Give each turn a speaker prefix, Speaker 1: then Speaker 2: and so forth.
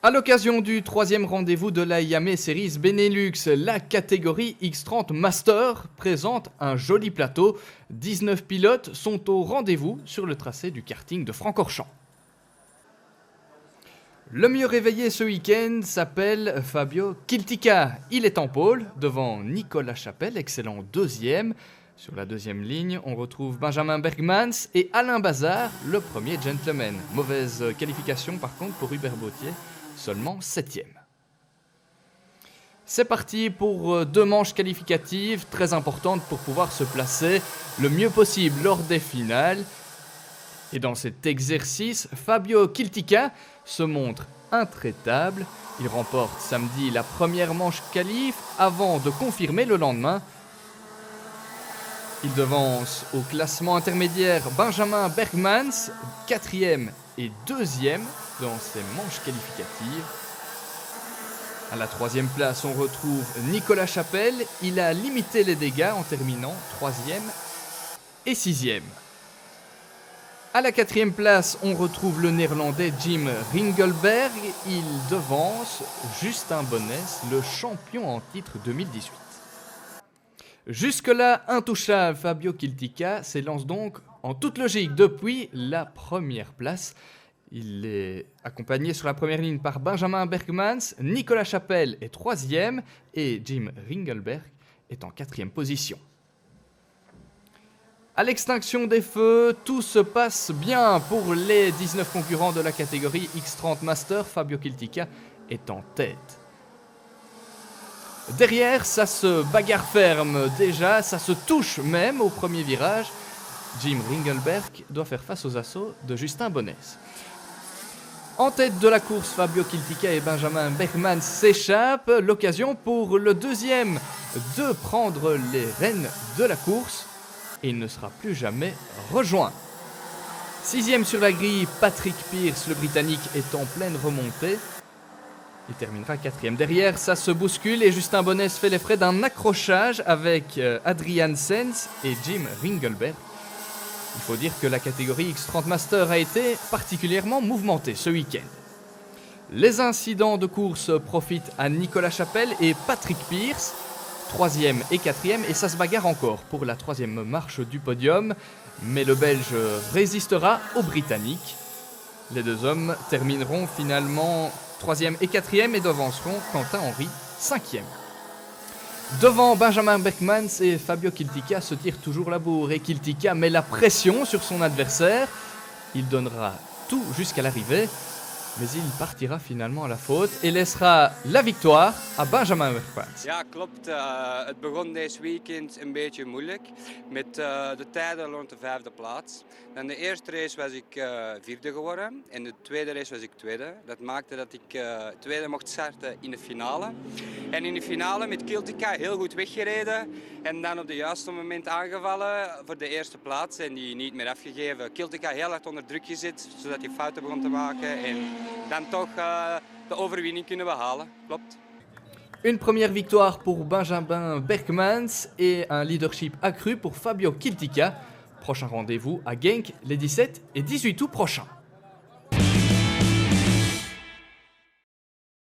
Speaker 1: À l'occasion du troisième rendez-vous de la IAME Series Benelux, la catégorie X30 Master présente un joli plateau. 19 pilotes sont au rendez-vous sur le tracé du karting de Francorchamps. Le mieux réveillé ce week-end s'appelle Fabio Kiltica. Il est en pôle devant Nicolas Chapelle, excellent deuxième. Sur la deuxième ligne, on retrouve Benjamin Bergmans et Alain Bazard, le premier gentleman. Mauvaise qualification par contre pour Hubert Bautier, seulement 7e. C'est parti pour 2 manches qualificatives très importantes pour pouvoir se placer le mieux possible lors des finales. Et dans cet exercice, Fabio Kiltica se montre intraitable. Il remporte samedi la première manche qualif avant de confirmer le lendemain. Il devance au classement intermédiaire Benjamin Bergmans, 4e et 2e dans ces manches qualificatives. À la 3e place, on retrouve Nicolas Chapelle. Il a limité les dégâts en terminant 3e et 6e. À la 4e place, on retrouve le néerlandais Jim Ringelberg. Il devance Justin Bonnès, le champion en titre 2018. Jusque-là, intouchable, Fabio Kiltica s'élance donc en toute logique depuis la première place. Il est accompagné sur la première ligne par Benjamin Bergmans, Nicolas Chapelle est 3e et Jim Ringelberg est en 4e position. À l'extinction des feux, tout se passe bien pour les 19 concurrents de la catégorie X30 Master. Fabio Kiltica est en tête. Derrière, ça se bagarre ferme déjà, ça se touche même au premier virage. Jim Ringelberg doit faire face aux assauts de Justin Bonnès. En tête de la course, Fabio Kiltica et Benjamin Bergmans s'échappent. L'occasion pour le deuxième de prendre les rênes de la course. Et il ne sera plus jamais rejoint. 6e sur la grille, Patrick Pierce, le Britannique, est en pleine remontée. Il terminera 4e. Derrière, ça se bouscule et Justin Bonnès fait les frais d'un accrochage avec Adrian Sens et Jim Ringelberg. Il faut dire que la catégorie X30 Master a été particulièrement mouvementée ce week-end. Les incidents de course profitent à Nicolas Chapelle et Patrick Pierce. 3e et 4e, et ça se bagarre encore pour la 3e marche du podium. Mais le Belge résistera aux Britanniques. Les 2 hommes termineront finalement 3e et 4e et devanceront Quentin Henry 5e. Devant Benjamin Bergmans et Fabio Kiltica se tire toujours la bourre et Kiltica met la pression sur son adversaire. Il donnera tout jusqu'à l'arrivée, mais il partira finalement à la faute et laissera la victoire à Benjamin Bergmans.
Speaker 2: Ja, klopt. Het begon deze weekend een beetje moeilijk met de tijden rond de 5e plaats. Dan de eerste race was ik 4e geworden en de tweede race was ik 2e. Dat maakte dat ik 2e mocht starten in de finale. En in de finale met Kiltica heel goed weggereden en dan op het juiste moment aangevallen voor de eerste plaats en die niet meer afgegeven. Kiltica heel hard onder druk gezet zodat hij fouten begon te maken en dan toch de overwinning kunnen behalen. Klopt.
Speaker 1: Une première victoire pour Benjamin Bergmans et un leadership accru pour Fabio Kiltica. Prochain rendez-vous à Genk les 17 et 18 août prochains.